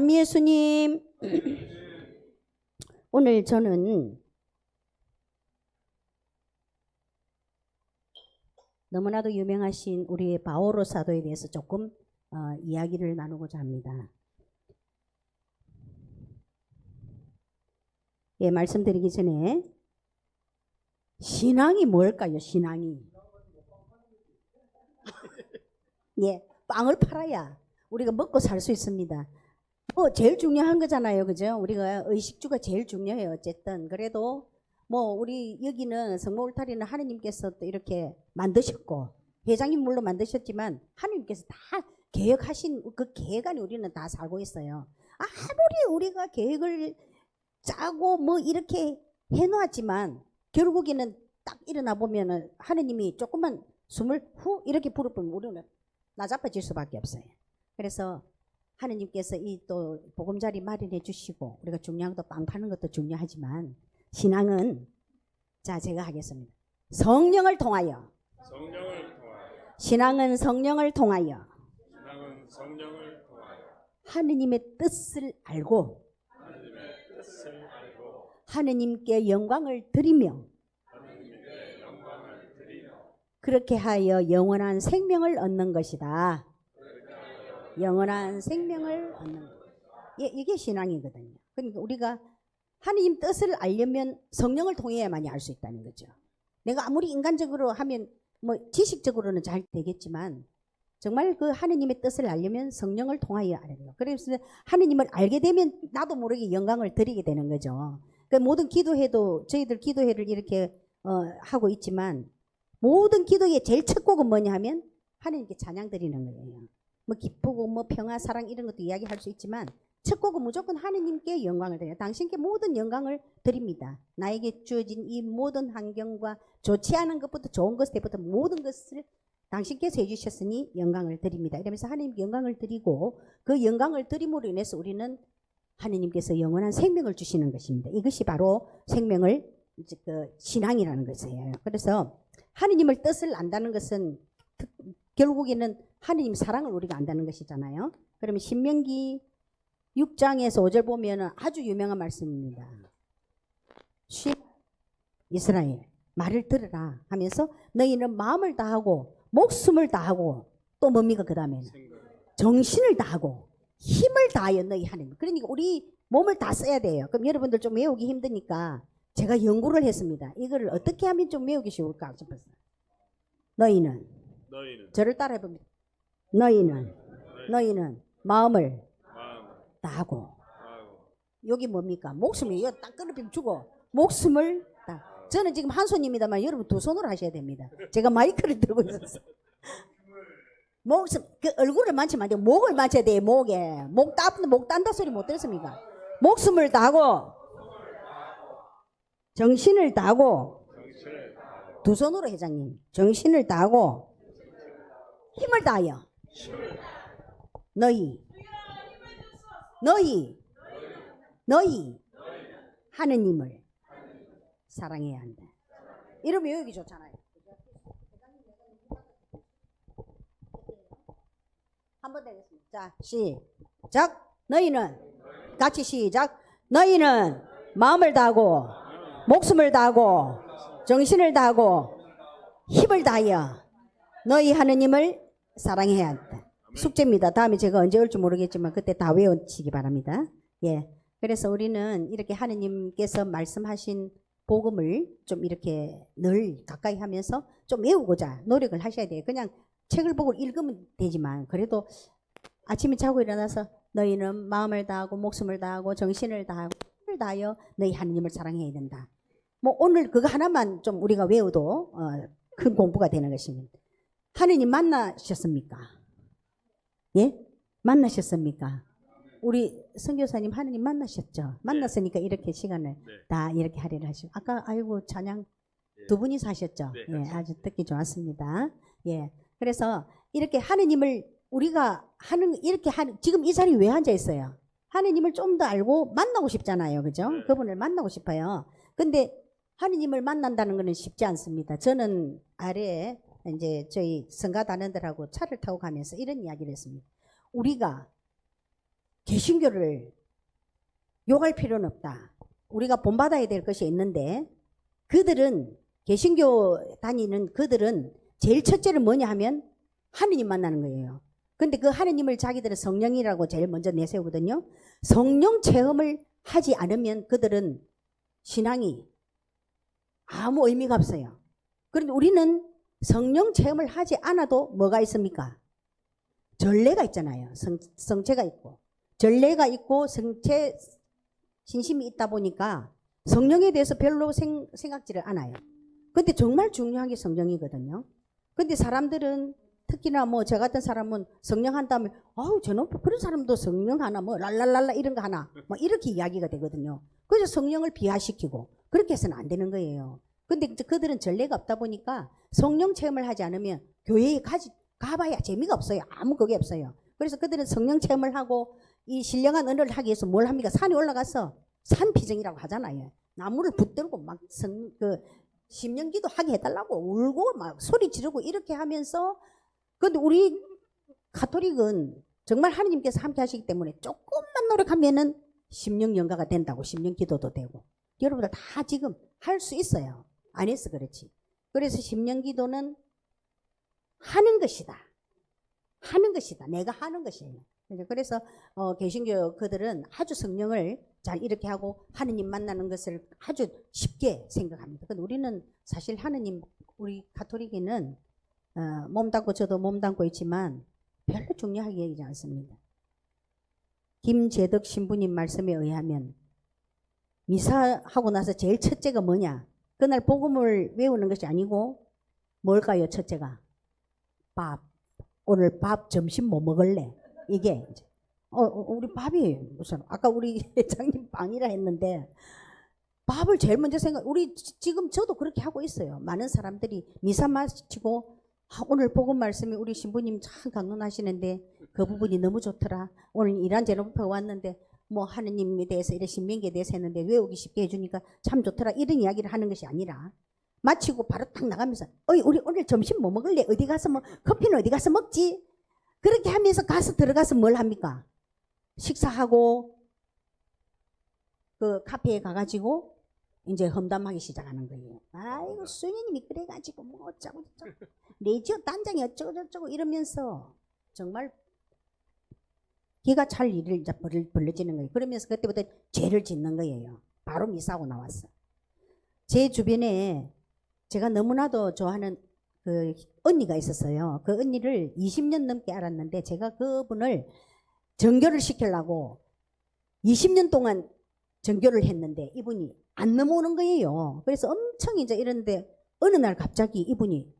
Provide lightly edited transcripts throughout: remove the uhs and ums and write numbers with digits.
찬미 예수님, 오늘 저는 너무나도 유명하신 우리 바오로 사도에 대해서 조금 이야기를 나누고자 합니다. 예, 말씀드리기 전에 신앙이 뭘까요? 신앙이. 예, 빵을 팔아야 우리가 먹고 살 수 있습니다. 제일 중요한 거잖아요. 그죠? 우리가 의식주가 제일 중요해요. 어쨌든. 그래도 우리 여기는 성모 울타리는 하느님께서 또 이렇게 만드셨고, 회장님 물론 만드셨지만 하느님께서 다 계획하신 그 계획 안에 우리는 다 살고 있어요. 아무리 우리가 계획을 짜고 이렇게 해놓았지만 결국에는 딱 일어나 보면은 하느님이 조금만 숨을 후 이렇게 불어보면 우리는 나자빠질 수밖에 없어요. 그래서 하느님께서 이 또 보금자리 마련해 주시고 우리가 중요한 것도 빵 파는 것도 중요하지만 신앙은 제가 하겠습니다. 성령을 통하여. 신앙은 성령을 통하여. 하느님의 뜻을 알고 하느님께 영광을 드리며 그렇게 하여 영원한 생명을 얻는 것이다. 영원한 생명을 얻는 것. 이게 신앙이거든요. 그러니까 우리가 하느님 뜻을 알려면 성령을 통해야만이 알 수 있다는 거죠. 내가 아무리 인간적으로 하면 지식적으로는 잘 되겠지만 정말 그 하느님의 뜻을 알려면 성령을 통하여 알아야 돼요. 그래서 하느님을 알게 되면 나도 모르게 영광을 드리게 되는 거죠. 그 모든 기도회도 저희들 기도회를 이렇게 하고 있지만 모든 기도의 제일 첫 곡은 뭐냐 하면 하느님께 찬양 드리는 거예요. 기쁘고 평화 사랑 이런 것도 이야기할 수 있지만 첫 곡은 무조건 하느님께 영광을 드려요. 당신께 모든 영광을 드립니다. 나에게 주어진 이 모든 환경과 좋지 않은 것부터 좋은 것부터 모든 것을 당신께서 해주셨으니 영광을 드립니다. 이러면서 하느님께 영광을 드리고 그 영광을 드림으로 인해서 우리는 하느님께서 영원한 생명을 주시는 것입니다. 이것이 바로 생명을 신앙이라는 것이에요. 그래서 하느님을 뜻을 안다는 것은 결국에는 하느님 사랑을 우리가 안다는 것이잖아요. 그러면 신명기 6장에서 5절 보면 아주 유명한 말씀입니다. 이스라엘 말을 들으라 하면서 너희는 마음을 다하고 목숨을 다하고 또 뭡니까 그 다음에는 정신을 다하고 힘을 다하여 너희 하느님. 그러니까 우리 몸을 다 써야 돼요. 그럼 여러분들 좀 외우기 힘드니까 제가 연구를 했습니다. 이거를 어떻게 하면 좀 외우기 쉬울까 싶어서. 너희는 저를 따라 해봅니다. 너희는 마음을 다하고 여기 뭡니까? 목숨을 이거 딱 끊어비면 주고 목숨을 다. 저는 지금 한 손입니다만 여러분 두 손으로 하셔야 됩니다. 제가 마이크를 들고 있었어요. 목숨, 얼굴을 만지면 안 돼요. 목을 만져야 돼요. 목에. 목 딴다 소리 못 들었습니까? 목숨을 다하고 정신을 다하고 두 손으로 회장님. 정신을 다하고 힘을 다하여 너희 하느님을 사랑해야 한다. 이러면 여기 좋잖아요. 한번 되겠습니다. 자, 시작. 너희는 같이 시작. 너희는 마음을 다하고 목숨을 다하고 정신을 다하고 힘을 다하여 너희 하느님을 사랑해야 한다. 숙제입니다. 다음에 제가 언제 올지 모르겠지만 그때 다 외우시기 바랍니다. 예. 그래서 우리는 이렇게 하느님께서 말씀하신 복음을 좀 이렇게 늘 가까이 하면서 좀 외우고자 노력을 하셔야 돼요. 그냥 책을 보고 읽으면 되지만 그래도 아침에 자고 일어나서 너희는 마음을 다하고 목숨을 다하고 정신을 다하고 힘을 다하여 너희 하느님을 사랑해야 된다. 오늘 그거 하나만 좀 우리가 외워도 큰 공부가 되는 것입니다. 하느님 만나셨습니까? 예? 만나셨습니까? 우리 선교사님 하느님 만나셨죠? 만났으니까 이렇게 시간을 다 이렇게 할애를 하시고 아까 아이고 찬양 두 분이서 하셨죠? 예, 아주 듣기 좋았습니다. 예, 그래서 이렇게 하느님을 우리가 지금 이 자리에 왜 앉아 있어요? 하느님을 좀 더 알고 만나고 싶잖아요, 그죠? 그분을 만나고 싶어요. 근데 하느님을 만난다는 것은 쉽지 않습니다. 저는 아래에 이제 저희 성가단원들하고 차를 타고 가면서 이런 이야기를 했습니다. 우리가 개신교를 욕할 필요는 없다. 우리가 본받아야 될 것이 있는데 그들은 개신교 다니는 그들은 제일 첫째는 뭐냐 하면 하느님 만나는 거예요. 근데 그 하느님을 자기들은 성령이라고 제일 먼저 내세우거든요. 성령 체험을 하지 않으면 그들은 신앙이 아무 의미가 없어요. 그런데 우리는 성령 체험을 하지 않아도 뭐가 있습니까? 전례가 있잖아요. 성체가 있고 전례가 있고 성체 신심이 있다 보니까 성령에 대해서 별로 생각지를 않아요. 근데 정말 중요한 게 성령이거든요. 근데 사람들은 특히나 뭐 저 같은 사람은 성령 한다면 아우 저놈 그런 사람도 성령 하나 뭐 랄랄랄라 이런 거 하나 뭐 이렇게 이야기가 되거든요. 그래서 성령을 비하시키고 그렇게 해서는 안 되는 거예요. 근데 그들은 전례가 없다 보니까 성령 체험을 하지 않으면 교회에 가봐야 재미가 없어요. 아무 그게 없어요. 그래서 그들은 성령 체험을 하고 이 신령한 언어를 하기 위해서 뭘 합니까? 산에 올라가서 산피정이라고 하잖아요. 나무를 붙들고 막 심령기도 하게 해달라고 울고 막 소리 지르고 이렇게 하면서 근데 우리 가톨릭은 정말 하느님께서 함께 하시기 때문에 조금만 노력하면은 심령 연가가 된다고 심령 기도도 되고 여러분들 다 지금 할 수 있어요. 안 해서 그렇지. 그래서 심령 기도는 하는 것이다. 하는 것이다. 내가 하는 것이에요. 그래서 개신교 그들은 아주 성령을 잘 이렇게 하고 하느님 만나는 것을 아주 쉽게 생각합니다. 근데 우리는 사실 하느님 우리 가톨릭에는 몸담고 저도 몸담고 있지만 별로 중요하게 여기지 않습니다. 김재덕 신부님 말씀에 의하면 미사하고 나서 제일 첫째가 뭐냐? 그날 복음을 외우는 것이 아니고 뭘까요? 첫째가 밥. 오늘 밥 점심 뭐 먹을래? 이게 이제 우리 밥이 무슨 아까 우리 회장님 빵이라 했는데 밥을 제일 먼저 우리 지금 저도 그렇게 하고 있어요. 많은 사람들이 미사 마치고 오늘 복음 말씀이 우리 신부님 참 강론하시는데 그 부분이 너무 좋더라. 오늘 이란 제로부터 왔는데 뭐 하느님에 대해서 이런 신명기에 대해서 했는데 외우기 쉽게 해주니까 참 좋더라. 이런 이야기를 하는 것이 아니라 마치고 바로 딱 나가면서 우리 오늘 점심 뭐 먹을래? 어디 가서 뭐 커피는 어디 가서 먹지? 그렇게 하면서 들어가서 뭘 합니까? 식사하고 그 카페에 가가지고 이제 험담하기 시작하는 거예요. 아이고 수녀님이 그래가지고 뭐 어쩌고 저쩌고 내 지역 단장이 어쩌고 저쩌고 이러면서 정말 기가 찰 일을 이제 벌려지는 거예요. 그러면서 그때부터 죄를 짓는 거예요. 바로 미사하고 나왔어. 제 주변에 제가 너무나도 좋아하는 그 언니가 있었어요. 그 언니를 20년 넘게 알았는데 제가 그분을 정교를 시키려고 20년 동안 정교를 했는데 이분이 안 넘어오는 거예요. 그래서 엄청 이제 이런데 어느 날 갑자기 이분이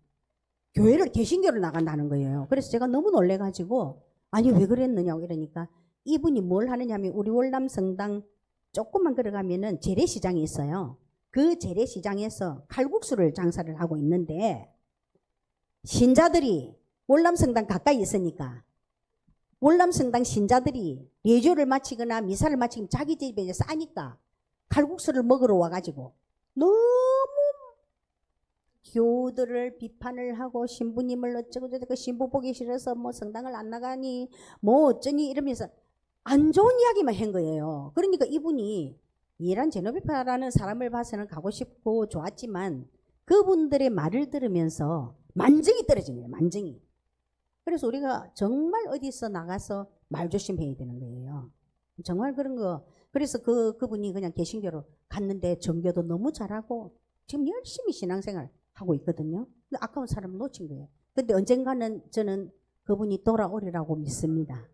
교회를 개신교를 나간다는 거예요. 그래서 제가 너무 놀래가지고 아니 왜 그랬느냐고 이러니까 이분이 뭘 하느냐면 우리 월남 성당 조금만 걸어가면은 재래시장이 있어요. 그 재래시장에서 칼국수를 장사를 하고 있는데 신자들이 월남성당 가까이 있으니까 월남성당 신자들이 예조를 마치거나 미사를 마치면 자기 집에 이제 싸니까 칼국수를 먹으러 와가지고 너무 교우들을 비판을 하고 신부님을 어쩌고 저쩌고 신부 보기 싫어서 뭐 성당을 안 나가니 뭐 어쩌니 이러면서 안 좋은 이야기만 한 거예요. 그러니까 이분이 이란 제노비파라는 사람을 봐서는 가고 싶고 좋았지만 그분들의 말을 들으면서 만정이 떨어진 거예요. 만정이. 그래서 우리가 정말 어디서 나가서 말 조심해야 되는 거예요. 정말 그런 거. 그래서 그분이 그냥 개신교로 갔는데 정교도 너무 잘하고 지금 열심히 신앙생활 하고 있거든요. 근데 아까운 사람을 놓친 거예요. 근데 언젠가는 저는 그분이 돌아오리라고 믿습니다.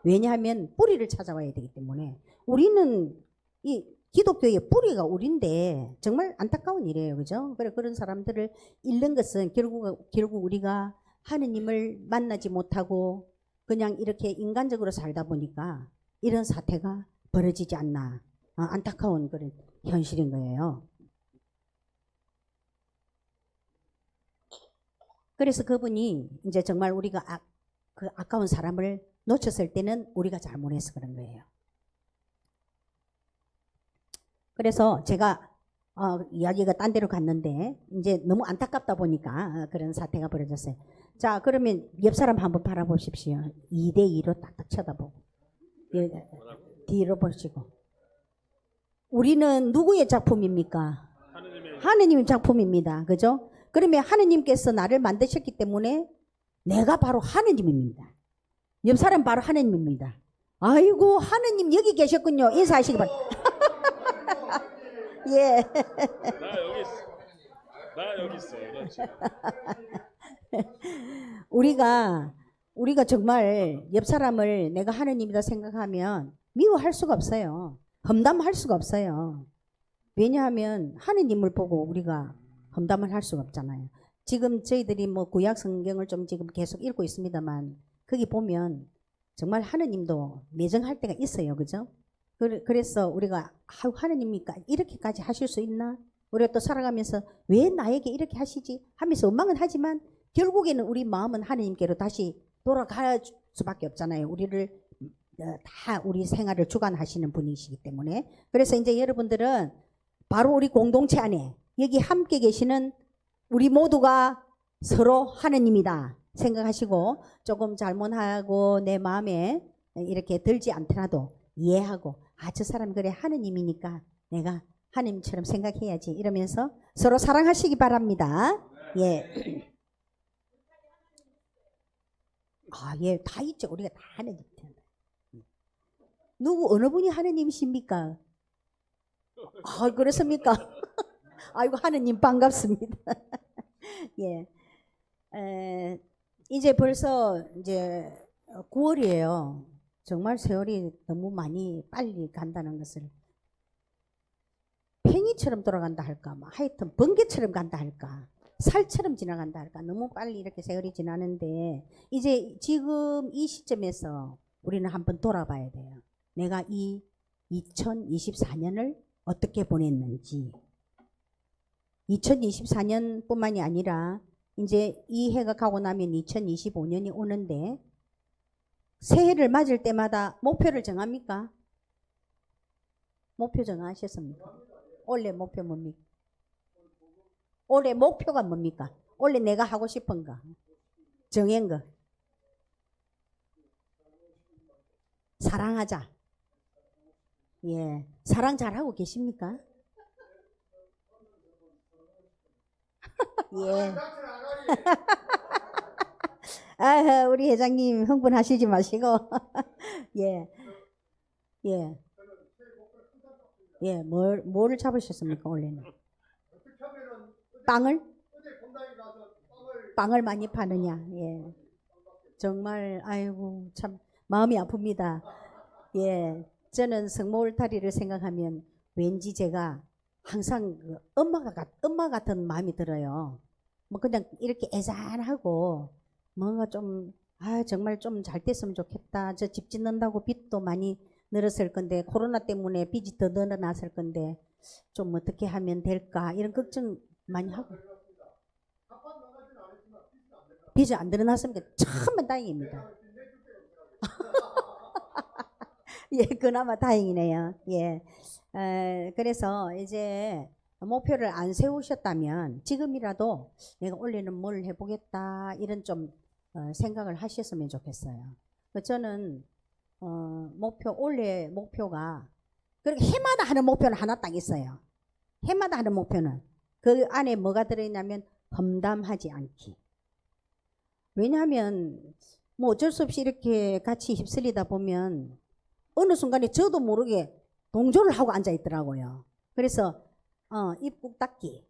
왜냐하면 뿌리를 찾아와야 되기 때문에 우리는 이 기독교의 뿌리가 우리인데 정말 안타까운 일이에요. 그죠? 그래 그런 사람들을 잃는 것은 결국 우리가 하느님을 만나지 못하고 그냥 이렇게 인간적으로 살다 보니까 이런 사태가 벌어지지 않나. 안타까운 그런 현실인 거예요. 그래서 그분이 이제 정말 우리가 그 아까운 사람을 놓쳤을 때는 우리가 잘못해서 그런 거예요. 그래서 제가 이야기가 딴 데로 갔는데 이제 너무 안타깝다 보니까 그런 사태가 벌어졌어요. 자, 그러면 옆 사람 한번 바라보십시오. 2대2로 딱딱 쳐다보고. 예, 뒤로 보시고. 우리는 누구의 작품입니까? 하느님의 작품입니다. 그죠? 그러면 하느님께서 나를 만드셨기 때문에 내가 바로 하느님입니다. 옆 사람 바로 하느님입니다. 아이고, 하느님 여기 계셨군요. 인사하시기 바랍니다. 예. 나 여기 있어. 나 여기 있어. 그렇지. 우리가 정말 옆 사람을 내가 하느님이다 생각하면 미워할 수가 없어요. 험담할 수가 없어요. 왜냐하면 하느님을 보고 우리가 험담을 할 수가 없잖아요. 지금 저희들이 뭐 구약 성경을 좀 지금 계속 읽고 있습니다만 거기 보면 정말 하느님도 매정할 때가 있어요. 그죠? 그래서 우리가 하느님이니까 이렇게까지 하실 수 있나? 우리가 또 살아가면서 왜 나에게 이렇게 하시지? 하면서 원망은 하지만 결국에는 우리 마음은 하느님께로 다시 돌아갈 수밖에 없잖아요. 우리를 다 우리 생활을 주관하시는 분이시기 때문에. 그래서 이제 여러분들은 바로 우리 공동체 안에 여기 함께 계시는 우리 모두가 서로 하느님이다 생각하시고 조금 잘못하고 내 마음에 이렇게 들지 않더라도 이해하고 저 사람 그래 하느님이니까 내가 하느님처럼 생각해야지 이러면서 서로 사랑하시기 바랍니다. 예. 예, 다 있죠. 우리가 다 하느님. 누구 어느 분이 하느님이십니까? 그렇습니까? 아이고 하느님 반갑습니다. 예. 이제 벌써 이제 9월이에요. 정말 세월이 너무 많이 빨리 간다는 것을 팽이처럼 돌아간다 할까, 하여튼 번개처럼 간다 할까, 살처럼 지나간다 할까, 너무 빨리 이렇게 세월이 지나는데 이제 지금 이 시점에서 우리는 한번 돌아봐야 돼요. 내가 이 2024년을 어떻게 보냈는지. 2024년뿐만이 아니라 이제 이 해가 가고 나면 2025년이 오는데 새해를 맞을 때마다 목표를 정합니까? 목표 정하셨습니까? 올해 목표 뭡니까? 올해 목표가 뭡니까? 올해 내가 하고 싶은 거 정한 거 사랑하자. 예, 사랑 잘하고 계십니까? 예. 우리 회장님 흥분하시지 마시고. 예. 예. 예, 뭐를 잡으셨습니까, 원래는? 빵을 많이 파느냐, 예. 정말, 아이고, 참, 마음이 아픕니다. 예. 저는 성모울타리를 생각하면 왠지 제가 항상 엄마 같은 마음이 들어요. 뭐 그냥 이렇게 애잔하고 뭔가 좀 정말 좀 잘 됐으면 좋겠다. 저 집 짓는다고 빚도 많이 늘었을 건데 코로나 때문에 빚이 더 늘어났을 건데 좀 어떻게 하면 될까 이런 걱정 많이 하고. 빚이 안 늘어났으니까 참만 다행입니다. 예, 그나마 다행이네요. 예. 그래서 이제 목표를 안 세우셨다면 지금이라도 내가 올해는 뭘 해보겠다 이런 좀 생각을 하셨으면 좋겠어요. 저는 올해 목표가 그렇게 해마다 하는 목표는 하나 딱 있어요. 해마다 하는 목표는 그 안에 뭐가 들어있냐면 험담하지 않기. 왜냐하면 뭐 어쩔 수 없이 이렇게 같이 휩쓸리다 보면 어느 순간에 저도 모르게 동조를 하고 앉아 있더라고요. 그래서 입 꾹 닫기.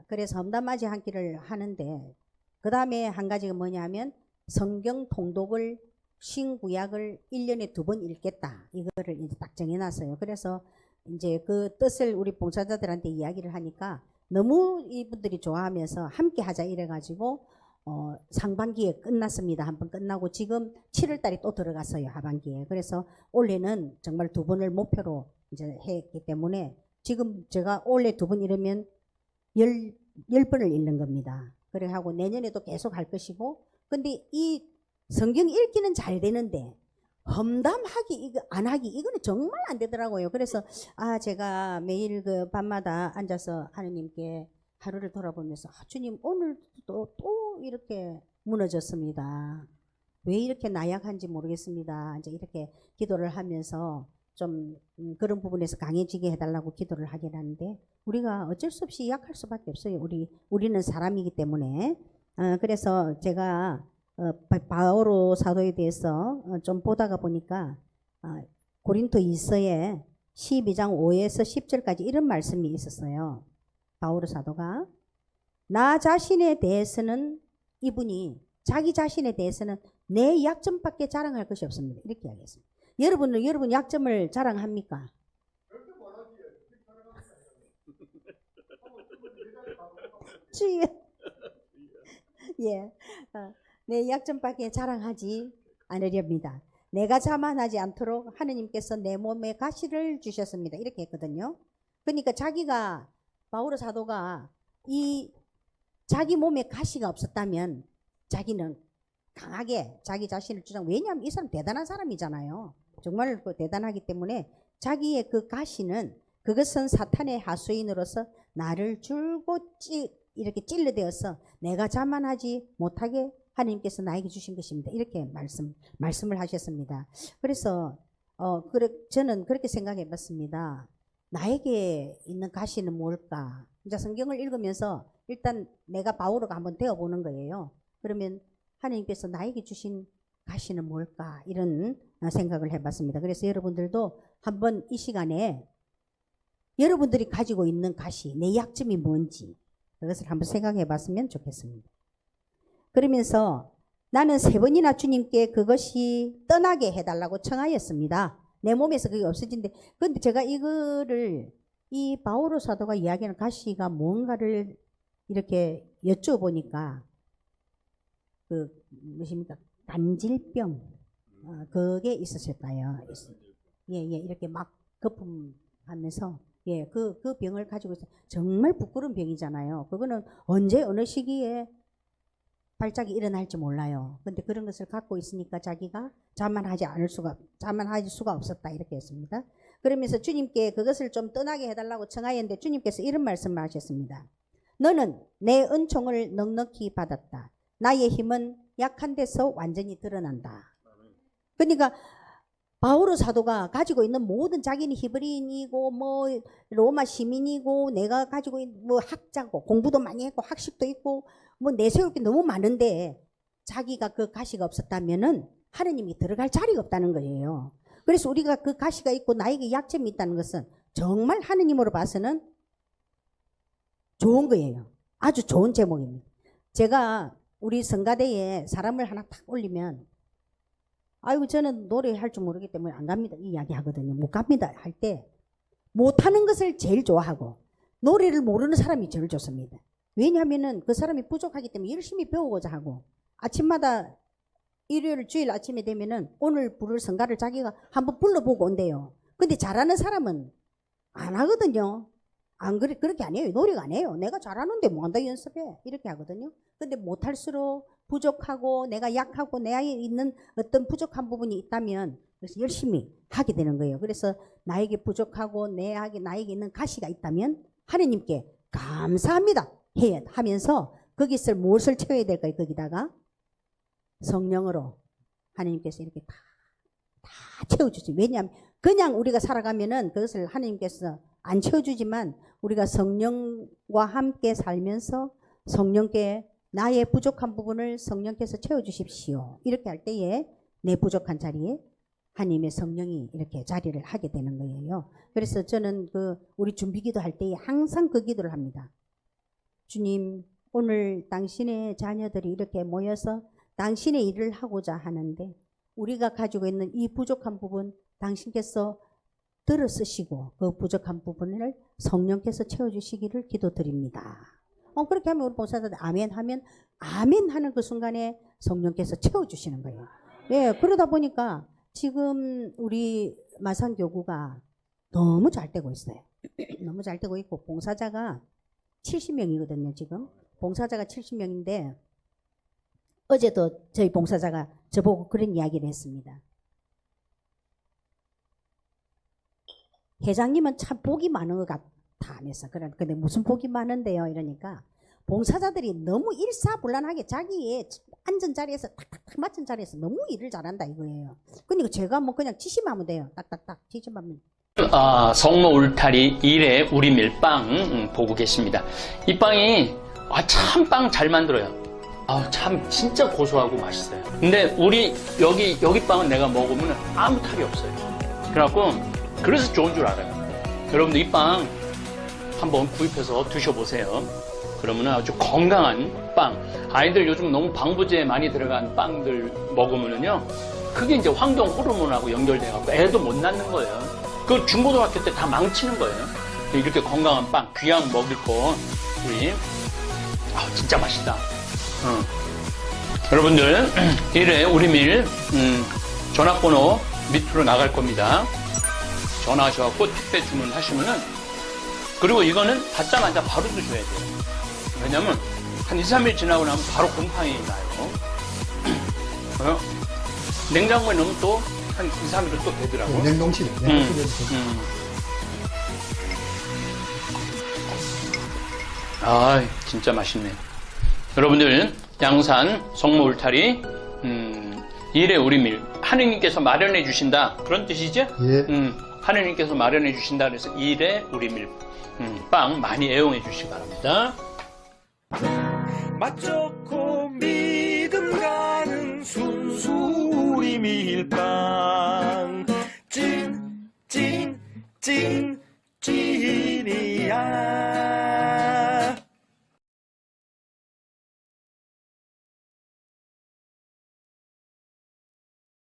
그래서 험담하지 않기를 하는데 그 다음에 한 가지가 뭐냐면 성경 통독을 신구약을 1년에 2번 읽겠다. 이거를 이제 딱 정해놨어요. 그래서 이제 그 뜻을 우리 봉사자들한테 이야기를 하니까 너무 이분들이 좋아하면서 함께 하자 이래가지고 상반기에 끝났습니다. 한 번 끝나고 지금 7월 달에 또 들어갔어요. 하반기에. 그래서 올해는 정말 2번을 목표로 이제 했기 때문에 지금 제가 올해 2번 이러면 10번을 읽는 겁니다. 그래 하고 내년에도 계속 할 것이고 근데 이 성경 읽기는 잘 되는데 험담하기 이거 안 하기 이거는 정말 안 되더라고요. 그래서 제가 매일 그 밤마다 앉아서 하느님께 하루를 돌아보면서 주님 오늘도 또 이렇게 무너졌습니다. 왜 이렇게 나약한지 모르겠습니다. 이제 이렇게 기도를 하면서 좀 그런 부분에서 강해지게 해달라고 기도를 하긴 하는데 우리가 어쩔 수 없이 약할 수밖에 없어요. 우리는 사람이기 때문에. 그래서 제가 바오로 사도에 대해서 좀 보다가 보니까 고린도 2서에 12장 5에서 10절까지 이런 말씀이 있었어요. 바오로 사도가 나 자신에 대해서는 이분이 자기 자신에 대해서는 내 약점밖에 자랑할 것이 없습니다. 이렇게 이야기했습니다. 여러분 약점을 자랑합니까? 주여. 예, 내 약점밖에 자랑하지 않으렵니다. 내가 자만하지 않도록 하느님께서 내 몸에 가시를 주셨습니다. 이렇게 했거든요. 그러니까 자기가 바오로 사도가 이 자기 몸에 가시가 없었다면 자기는 강하게 자기 자신을 주장. 왜냐하면 이 사람 대단한 사람이잖아요. 정말 대단하기 때문에 자기의 그 가시는 그것은 사탄의 하수인으로서 나를 줄곧 이렇게 찔러대어서 내가 자만하지 못하게 하나님께서 나에게 주신 것입니다. 이렇게 말씀을 하셨습니다. 그래서 저는 그렇게 생각해 봤습니다. 나에게 있는 가시는 뭘까? 이제 성경을 읽으면서 일단 내가 바오로가 한번 되어보는 거예요. 그러면 하나님께서 나에게 주신 가시는 뭘까? 이런 생각을 해봤습니다. 그래서 여러분들도 한번 이 시간에 여러분들이 가지고 있는 가시, 내 약점이 뭔지 그것을 한번 생각해 봤으면 좋겠습니다. 그러면서 나는 3번이나 주님께 그것이 떠나게 해달라고 청하였습니다. 내 몸에서 그게 없어진대. 근데 제가 이거를 이 바오로 사도가 이야기하는 가시가 뭔가를 이렇게 여쭤보니까 무엇입니까? 간질병 그게 있으셨다요. 예, 이렇게 막 거품하면서 그 병을 가지고 있어요. 정말 부끄러운 병이잖아요. 그거는 언제 어느 시기에 발작이 일어날지 몰라요. 근데 그런 것을 갖고 있으니까 자기가 자만할 수가 없었다 이렇게 했습니다. 그러면서 주님께 그것을 좀 떠나게 해달라고 청하였는데 주님께서 이런 말씀을 하셨습니다. 너는 내 은총을 넉넉히 받았다. 나의 힘은 약한 데서 완전히 드러난다. 그러니까 바오로 사도가 가지고 있는 모든 자기는 히브리인이고 뭐 로마 시민이고 내가 가지고 있는 뭐 학자고 공부도 많이 했고 학식도 있고 뭐 내세울 게 너무 많은데 자기가 그 가시가 없었다면은 하느님이 들어갈 자리가 없다는 거예요. 그래서 우리가 그 가시가 있고 나에게 약점이 있다는 것은 정말 하느님으로 봐서는 좋은 거예요. 아주 좋은 제목입니다. 제가 우리 성가대에 사람을 하나 탁 올리면 아이고 저는 노래할 줄 모르기 때문에 안 갑니다 이 이야기 하거든요. 못 갑니다 할 때 못하는 것을 제일 좋아하고 노래를 모르는 사람이 제일 좋습니다. 왜냐하면은 그 사람이 부족하기 때문에 열심히 배우고자 하고 아침마다 일요일 주일 아침에 되면은 오늘 부를 성가를 자기가 한번 불러보고 온대요. 근데 잘하는 사람은 안 하거든요. 안 그렇게 안 해요. 노력 안 해요. 내가 잘하는데 뭐 한다 연습해 이렇게 하거든요. 근데 못할수록 부족하고 내가 약하고 내 안에 있는 어떤 부족한 부분이 있다면 그래서 열심히 하게 되는 거예요. 그래서 나에게 부족하고 나에게 있는 가시가 있다면 하느님께 감사합니다 하면서 거기서 무엇을 채워야 될까요? 거기다가 성령으로 하느님께서 이렇게 다 채워주지. 왜냐하면 그냥 우리가 살아가면은 그것을 하느님께서 안 채워주지만 우리가 성령과 함께 살면서 성령께 나의 부족한 부분을 성령께서 채워주십시오. 이렇게 할 때에 내 부족한 자리에 하나님의 성령이 이렇게 자리를 하게 되는 거예요. 그래서 저는 우리 준비기도 할 때에 항상 그 기도를 합니다. 주님, 오늘 당신의 자녀들이 이렇게 모여서 당신의 일을 하고자 하는데 우리가 가지고 있는 이 부족한 부분 당신께서 들어 쓰시고 그 부족한 부분을 성령께서 채워주시기를 기도드립니다. 그렇게 하면 우리 봉사자들 아멘 하면 아멘 하는 그 순간에 성령께서 채워주시는 거예요. 예, 그러다 보니까 지금 우리 마산교구가 너무 잘 되고 있어요. 너무 잘 되고 있고 봉사자가 70명이거든요. 지금 봉사자가 70명인데 어제도 저희 봉사자가 저보고 그런 이야기를 했습니다. 회장님은 참 복이 많은 것 같다 하면서 근데 무슨 복이 많은데요 이러니까 봉사자들이 너무 일사불란하게 자기의 앉은 자리에서 탁탁탁 맞은 자리에서 너무 일을 잘한다 이거예요. 그러니까 제가 뭐 그냥 지시하면 돼요. 딱딱딱 지시하면. 성모 울타리 1회 우리 밀빵 보고 계십니다. 이 빵이 참 빵 잘 만들어요. 참 진짜 고소하고 맛있어요. 근데 우리 여기 빵은 내가 먹으면 아무 탈이 없어요. 그래갖고 그래서 좋은 줄 알아요. 여러분들 이 빵 한번 구입해서 드셔보세요. 그러면 아주 건강한 빵. 아이들 요즘 너무 방부제 많이 들어간 빵들 먹으면은요, 그게 이제 황동 호르몬하고 연결돼갖고 애도 못 낳는 거예요. 그 중고등학교 때 다 망치는 거예요. 이렇게 건강한 빵, 귀한 먹을 거, 우리, 진짜 맛있다. 여러분들, 1회 우리 밀, 전화번호 밑으로 나갈 겁니다. 전화하셔갖고 택배 주문하시면은, 그리고 이거는 받자마자 바로 드셔야 돼요. 왜냐면, 한 2, 3일 지나고 나면 바로 곰팡이 나요. 냉장고에 넣으면 또 한 2, 3일은 또 되더라고. 냉동실에. 진짜 맛있네. 여러분들, 양산 성모 울타리 1회 우리 밀 하느님께서 마련해 주신다 그런 뜻이죠? 예. 하느님께서 마련해 주신다 그래서 1회 우리 밀 빵 많이 애용해 주시기 바랍니다. 맛 좋고 믿음 가는 순수 우리 밀빵 찐